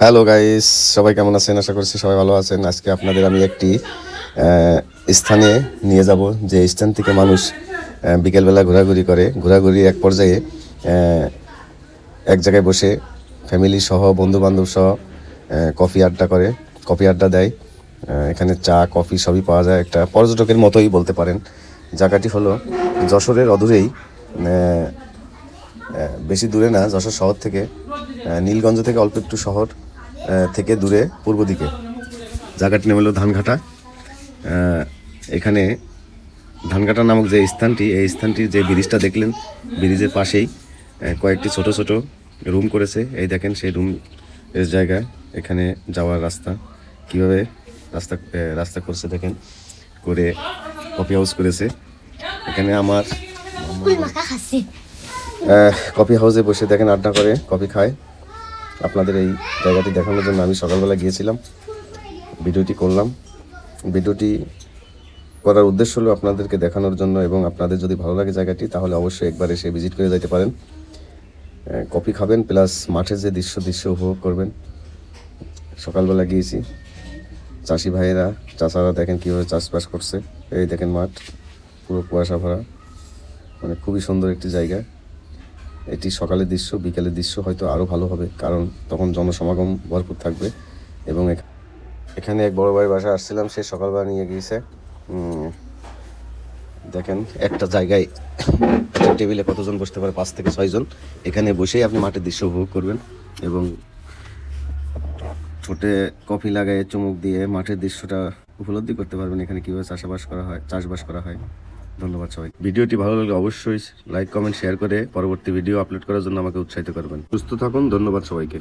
Hello guys, সবাই কেমন আছেন? আশা করছি সবাই ভালো আছেন। আজকে আপনাদের আমি একটি স্থানে নিয়ে যাব, যে স্থান থেকে মানুষ বিকেলবেলা ঘোরাঘুরি করে। ঘোরাঘুরি এক পর্যায়ে এক জায়গায় বসে ফ্যামিলি সহ, বন্ধু বান্ধব সহ কফি আড্ডা দেয়। এখানে চা কফি সবই পাওয়া যায়, একটা পর্যটকের মতোই বলতে পারেন। জায়গাটি হলো যশোরের অদূরেই, বেশি দূরে না, যশোর শহর থেকে, নীলগঞ্জ থেকে অল্প একটু শহর থেকে দূরে পূর্ব দিকে। জায়গাটির নাম হলো ধানঘাটা। এখানে ধানঘাটা নামক যে স্থানটি, এই স্থানটির যে ব্রিজটা দেখলেন, ব্রিজের পাশেই কয়েকটি ছোট ছোট রুম করেছে। এই দেখেন সেই রুম এর জায়গায় এখানে যাওয়ার রাস্তা, কিভাবে রাস্তা করছে দেখেন, করে কফি হাউস করেছে। এখানে আমার কফি হাউসে বসে দেখেন আড্ডা করে, কফি খায়। আপনাদের এই জায়গাটি দেখানোর জন্য আমি সকালবেলা গিয়েছিলাম, ভিডিওটি করলাম। ভিডিওটি করার উদ্দেশ্য হলো আপনাদেরকে দেখানোর জন্য, এবং আপনাদের যদি ভালো লাগে জায়গাটি, তাহলে অবশ্যই একবার এসে ভিজিট করে যেতে পারেন। কফি খাবেন, প্লাস মাঠের যে দৃশ্য উপভোগ করবেন। সকালবেলা গিয়েছি, চাষি ভাইয়েরা, চাষারা দেখেন কীভাবে চাষবাস করছে। এই দেখেন মাঠ পুরো কুয়াশা ভরা, মানে খুবই সুন্দর একটি জায়গা। এটি সকালের দৃশ্য। বিকেলের দৃশ্য হয়তো আরও ভালো হবে, কারণ তখন জনসমাগম ভরপুর থাকবে। এবং এখানে এক বড় ভাইয়ের বাসায় আসছিলাম, সে সকালবেলা নিয়ে গিয়েছে। দেখেন একটা জায়গায়, একটা টেবিলে কতজন বসতে পারে? 5 থেকে 6 জন। এখানে বসেই আপনি মাঠের দৃশ্য উপভোগ করবেন, এবং ঠোঁটে কফি লাগায় চুমুক দিয়ে মাঠের দৃশ্যটা উপলব্ধি করতে পারবেন, এখানে কীভাবে চাষবাস করা হয়। ধন্যবাদ সবাই। ভিডিওটি ভালো লাগলে অবশ্যই লাইক, কমেন্ট, শেয়ার করে পরবর্তী ভিডিও আপলোড করার জন্য আমাকে উৎসাহিত করবেন। সুস্থ থাকুন। ধন্যবাদ সবাইকে।